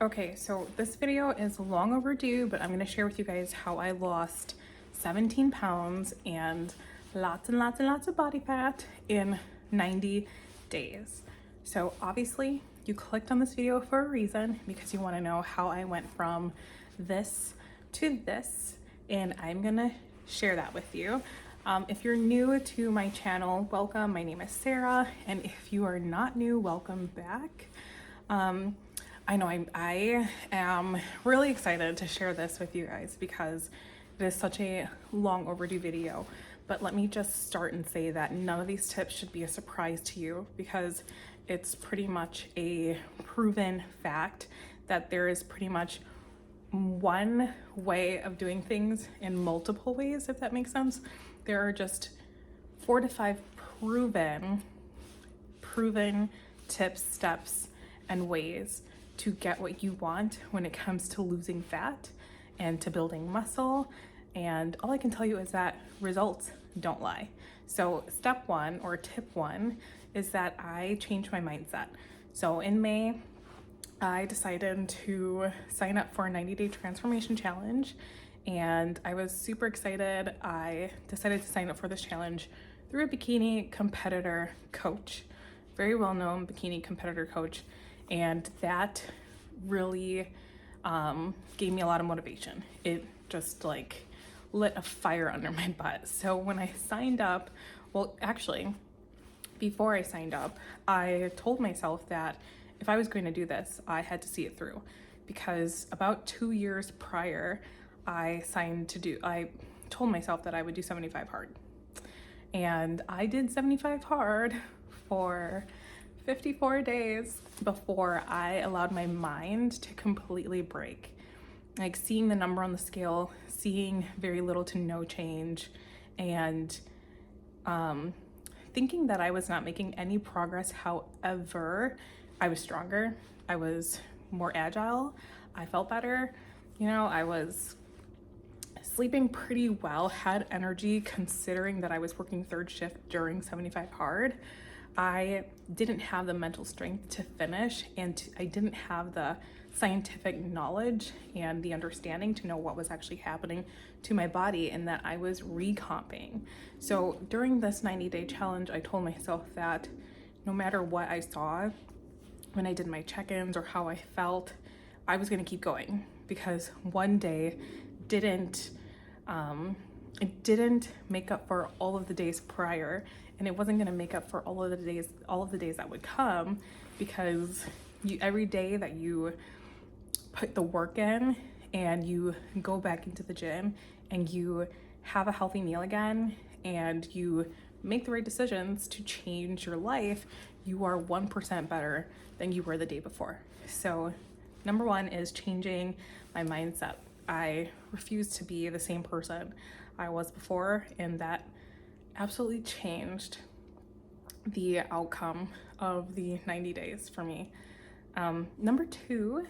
Okay, so this video is long overdue, but I'm going to share with you guys how I lost 17 pounds and lots and lots and lots of body fat in 90 days. So obviously you clicked on this video for a reason, because you want to know how I went from this to this, and I'm going to share that with you. If you're new to my channel, welcome. My name is Sarah, and if you are not new, welcome back. I know I am really excited to share this with you guys because it is such a long overdue video. But let me just start and say that none of these tips should be a surprise to you, because it's pretty much a proven fact that there is pretty much one way of doing things in multiple ways, if that makes sense. There are just 4 to 5 proven tips, steps, and ways to get what you want when it comes to losing fat and to building muscle. And all I can tell you is that results don't lie. So step one, or tip one, is that I changed my mindset. So in May, I decided to sign up for a 90-day transformation challenge, and I was super excited. I decided to sign up for this challenge through a bikini competitor coach, very well-known bikini competitor coach, and that really gave me a lot of motivation. It just like lit a fire under my butt. So when I signed up, well, actually, before I signed up, I told myself that if I was going to do this, I had to see it through, because about 2 years prior, I told myself that I would do 75 hard. And I did 75 hard for 54 days before I allowed my mind to completely break. Like seeing the number on the scale, seeing very little to no change, and thinking that I was not making any progress. However, I was stronger, I was more agile, I felt better, I was sleeping pretty well, had energy considering that I was working third shift during 75 hard. I didn't have the mental strength to finish, and I didn't have the scientific knowledge and the understanding to know what was actually happening to my body, and that I was recomping. So during this 90-day challenge, I told myself that no matter what I saw when I did my check-ins or how I felt, I was going to keep going, because one day it didn't make up for all of the days prior, and it wasn't going to make up for all of the days that would come, because every day that you put the work in and you go back into the gym and you have a healthy meal again and you make the right decisions to change your life, you are 1% better than you were the day before. So number one is changing my mindset. I refuse to be the same person I was before, and that absolutely changed the outcome of the 90 days for me. Number two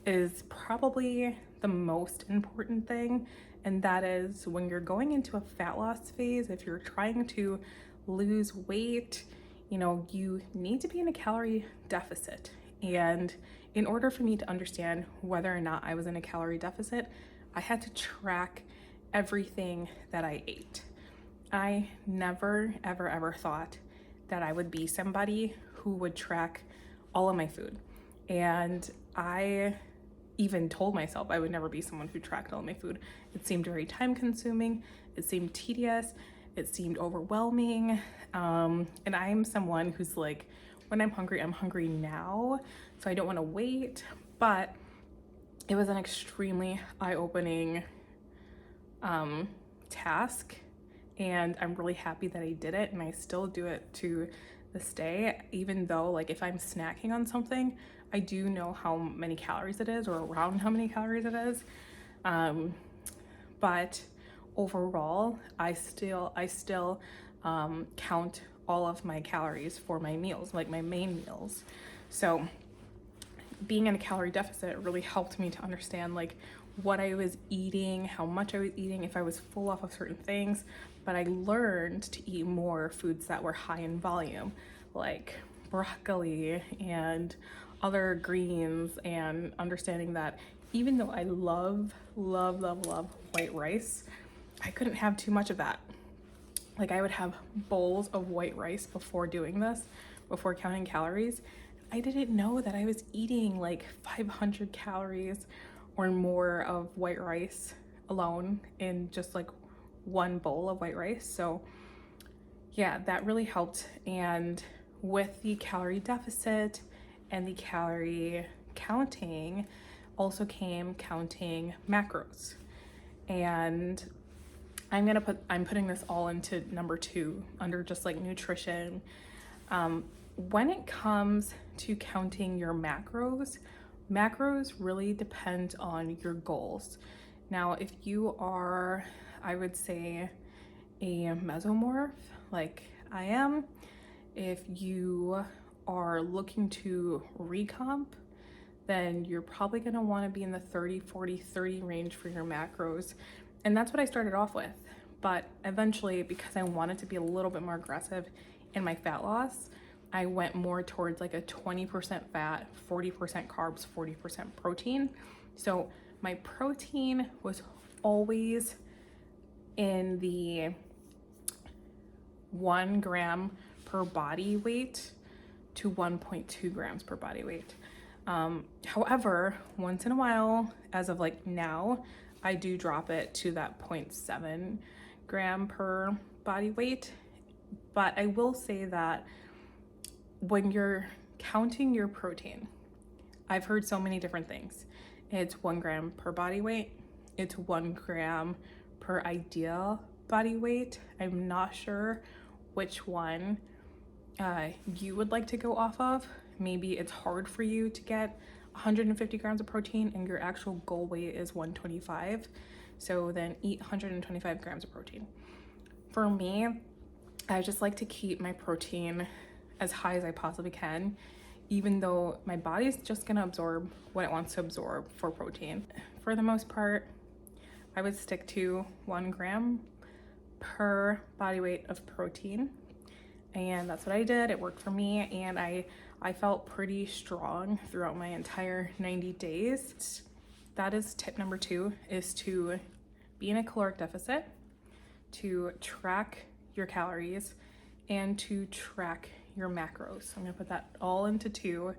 is probably the most important thing, and that is when you're going into a fat loss phase, if you're trying to lose weight, you need to be in a calorie deficit. And in order for me to understand whether or not I was in a calorie deficit, I had to track everything that I ate. I never, ever thought that I would be somebody who would track all of my food. And I even told myself I would never be someone who tracked all of my food. It seemed very time consuming. It seemed tedious. It seemed overwhelming. And I'm someone who's like, when I'm hungry now, so I don't want to wait. But it was an extremely eye-opening task, and I'm really happy that I did it, and I still do it to this day. Even though, like, if I'm snacking on something, I do know how many calories it is, or around how many calories it is. But overall, I still count all of my calories for my meals, like my main meals. So being in a calorie deficit really helped me to understand like what I was eating, how much I was eating, if I was full off of certain things. But I learned to eat more foods that were high in volume, like broccoli and other greens and understanding that even though I love, love, love, love white rice, I couldn't have too much of that. Like I would have bowls of white rice before doing this, before counting calories. I didn't know that I was eating like 500 calories or more of white rice alone in just like one bowl of white rice. So yeah, that really helped. And with the calorie deficit and the calorie counting also came counting macros. And I'm putting this all into number 2 under just like nutrition. When it comes to counting your macros really depend on your goals. Now, if you are, I would say, a mesomorph like I am, if you are looking to recomp, then you're probably going to want to be in the 30, 40, 30 range for your macros. And that's what I started off with. But eventually, because I wanted to be a little bit more aggressive in my fat loss, I went more towards like a 20% fat, 40% carbs, 40% protein. So my protein was always in the 1 gram per body weight to 1.2 grams per body weight. However, once in a while, as of like now, I do drop it to that 0.7 gram per body weight. But I will say that when you're counting your protein, I've heard so many different things. It's 1 gram per body weight. It's 1 gram per ideal body weight. I'm not sure which one you would like to go off of. Maybe it's hard for you to get 150 grams of protein and your actual goal weight is 125. So then eat 125 grams of protein. For me, I just like to keep my protein as high as I possibly can, even though my body's just gonna absorb what it wants to absorb for protein. For the most part, I would stick to 1 gram per body weight of protein. And that's what I did. It worked for me, and I felt pretty strong throughout my entire 90 days. That is tip number 2, is to be in a caloric deficit, to track your calories, and to track your macros. I'm gonna put that all into 2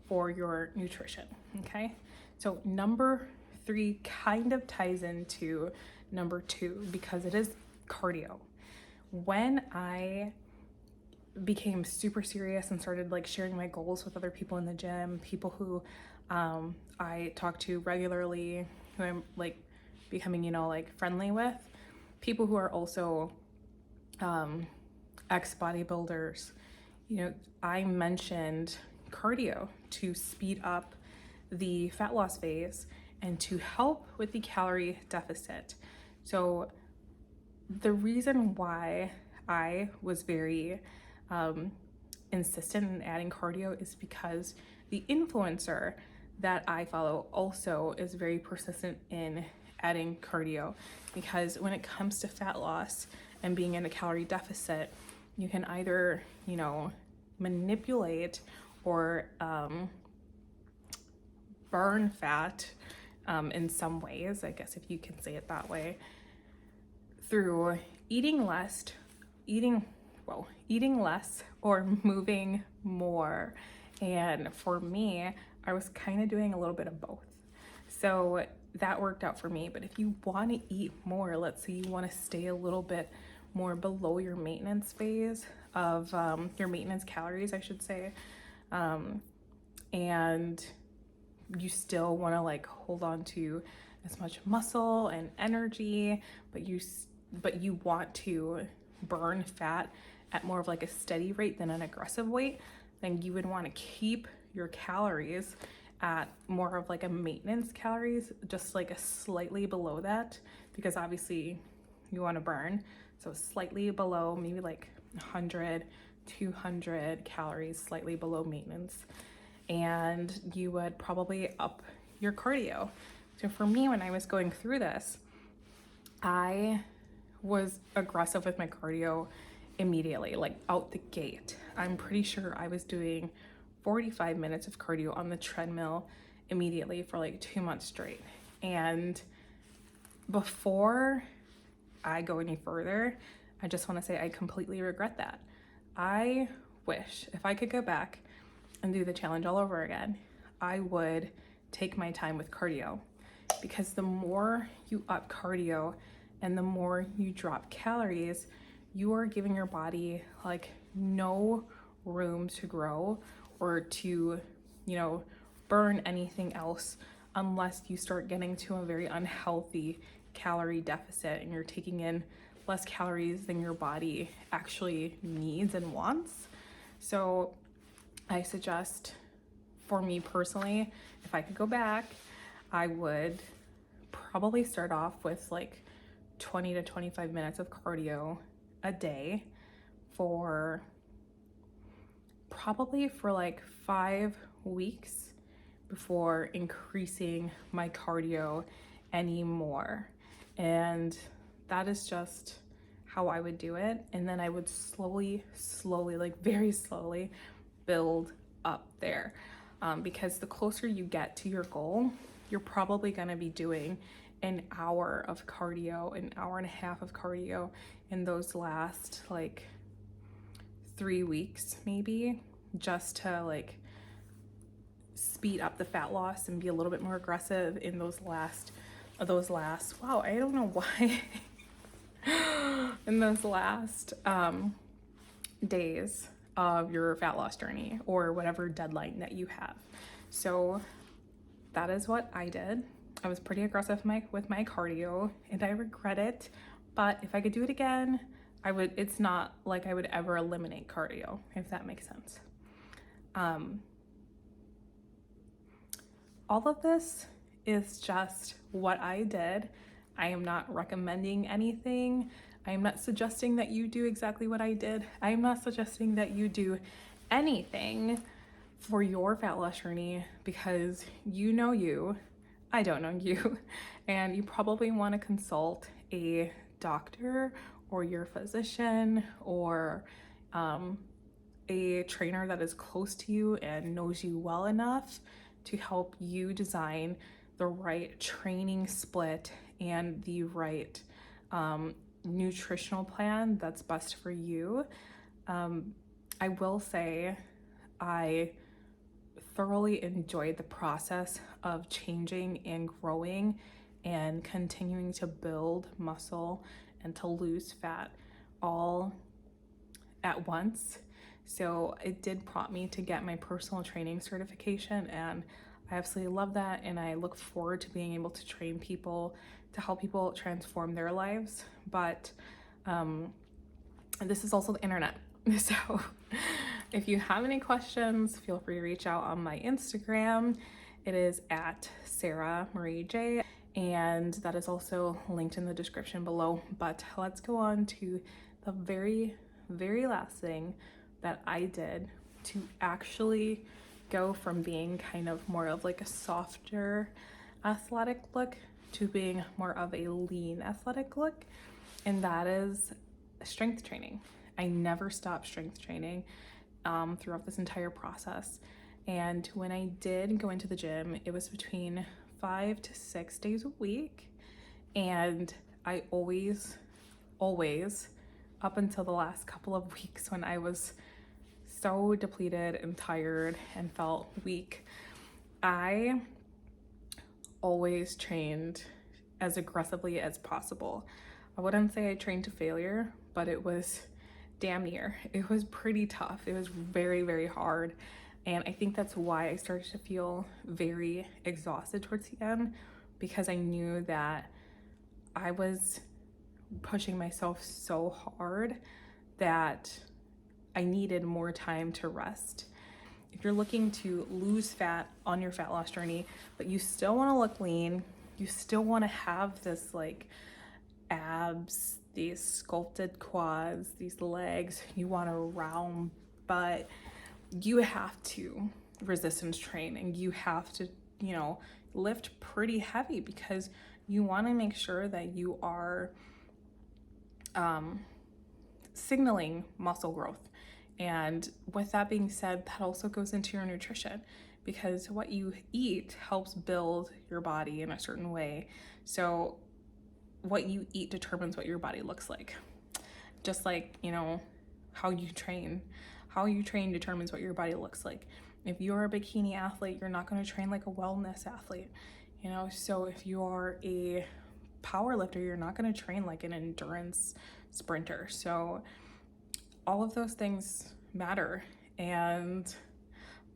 for your nutrition, okay? So number 3 kind of ties into number 2 because it is cardio. When I became super serious and started like sharing my goals with other people in the gym, people who I talk to regularly, who I'm like becoming, you know, like friendly with, people who are also ex-bodybuilders, you know, I mentioned cardio to speed up the fat loss phase and to help with the calorie deficit. So the reason why I was very insistent in adding cardio is because the influencer that I follow also is very persistent in adding cardio, because when it comes to fat loss and being in a calorie deficit, you can either, you know, manipulate or burn fat in some ways, I guess if you can say it that way, through eating less or moving more. And for me, I was kind of doing a little bit of both. So that worked out for me. But if you want to eat more, let's say you want to stay a little bit more below your maintenance phase of your maintenance calories, I should say, and you still want to like hold on to as much muscle and energy, but you want to burn fat at more of like a steady rate than an aggressive weight, then you would want to keep your calories at more of like a maintenance calories, just like a slightly below that, because obviously you want to burn. So slightly below, maybe like 100, 200 calories, slightly below maintenance. And you would probably up your cardio. So for me, when I was going through this, I was aggressive with my cardio immediately, like out the gate. I'm pretty sure I was doing 45 minutes of cardio on the treadmill immediately for like 2 months straight. And before I go any further, I just want to say I completely regret that. I wish if I could go back and do the challenge all over again, I would take my time with cardio, because the more you up cardio and the more you drop calories, you are giving your body like no room to grow or to, burn anything else, unless you start getting to a very unhealthy calorie deficit and you're taking in less calories than your body actually needs and wants. So I suggest, for me personally, if I could go back, I would probably start off with like 20 to 25 minutes of cardio a day for like 5 weeks before increasing my cardio anymore. And that is just how I would do it. And then I would slowly, like very slowly build up there. Because the closer you get to your goal, you're probably gonna be doing an hour of cardio, an hour and a half of cardio in those last like 3 weeks, maybe, just to like speed up the fat loss and be a little bit more aggressive in those last, wow, I don't know why, in those last days of your fat loss journey or whatever deadline that you have. So that is what I did. I was pretty aggressive with my cardio, and I regret it, but if I could do it again, I would. It's not like I would ever eliminate cardio, if that makes sense. All of this is just what I did. I am not recommending anything. I am not suggesting that you do exactly what I did. I am not suggesting that you do anything for your fat loss journey, because you know you, I don't know you, and you probably want to consult a doctor or your physician or a trainer that is close to you and knows you well enough to help you design the right training split and the right nutritional plan that's best for you. I will say I thoroughly enjoyed the process of changing and growing and continuing to build muscle and to lose fat all at once. So it did prompt me to get my personal training certification, and I absolutely love that, and I look forward to being able to train people to help people transform their lives. But this is also the internet. So if you have any questions, feel free to reach out on my Instagram. It is at Sarah Marie J, and that is also linked in the description below. But let's go on to the very, very last thing that I did to actually go from being kind of more of like a softer athletic look to being more of a lean athletic look, and that is strength training. I never stopped strength training throughout this entire process. And when I did go into the gym, it was between 5 to 6 days a week. And I always, up until the last couple of weeks when I was so depleted and tired and felt weak, I always trained as aggressively as possible. I wouldn't say I trained to failure, but it was damn near. It was pretty tough. It was very, very hard. And I think that's why I started to feel very exhausted towards the end, because I knew that I was pushing myself so hard that I needed more time to rest. If you're looking to lose fat on your fat loss journey, but you still want to look lean, you still want to have this like abs, these sculpted quads, these legs, you want a round butt, you have to resistance train, and you have to, lift pretty heavy, because you want to make sure that you are signaling muscle growth. And with that being said, that also goes into your nutrition, because what you eat helps build your body in a certain way. So what you eat determines what your body looks like. Just like, you know, how you train. How you train determines what your body looks like. If you're a bikini athlete, you're not going to train like a wellness athlete, you know? So if you're a power lifter, you're not going to train like an endurance sprinter. So all of those things matter. And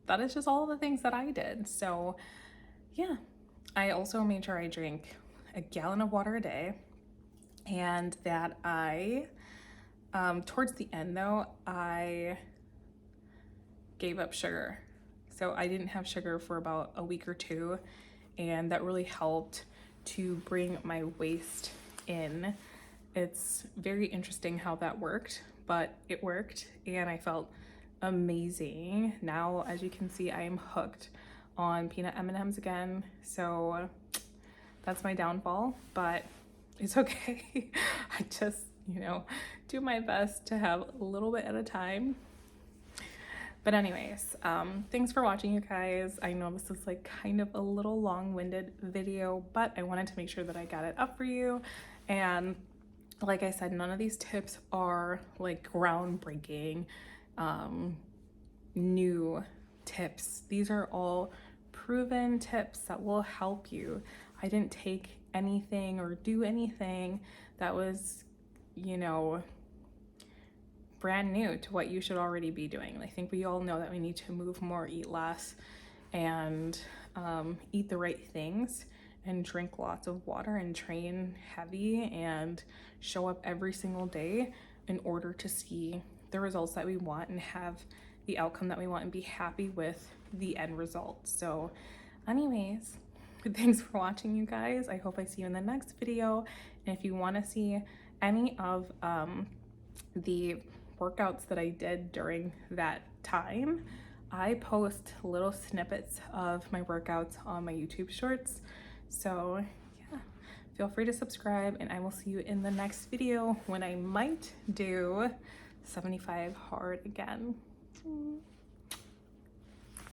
that is just all of the things that I did. So yeah, I also made sure I drank a gallon of water a day, and that I, towards the end though, I gave up sugar. So I didn't have sugar for about a week or two, and that really helped to bring my waist in. It's very interesting how that worked, but it worked, and I felt amazing. Now, as you can see, I am hooked on peanut M&Ms again. So that's my downfall, but it's okay. I just, you know, do my best to have a little bit at a time. But anyways, thanks for watching, you guys. I know this is like kind of a little long-winded video, but I wanted to make sure that I got it up for you. And like I said, none of these tips are like groundbreaking, new tips. These are all proven tips that will help you. I didn't take anything or do anything that was, you know, brand new to what you should already be doing. I think we all know that we need to move more, eat less, and eat the right things, and drink lots of water, and train heavy, and show up every single day in order to see the results that we want and have the outcome that we want and be happy with the end result. So anyways, thanks for watching, you guys. I hope I see you in the next video. And if you want to see any of the workouts that I did during that time, I post little snippets of my workouts on my YouTube shorts. So yeah, feel free to subscribe, and I will see you in the next video when I might do 75 hard again.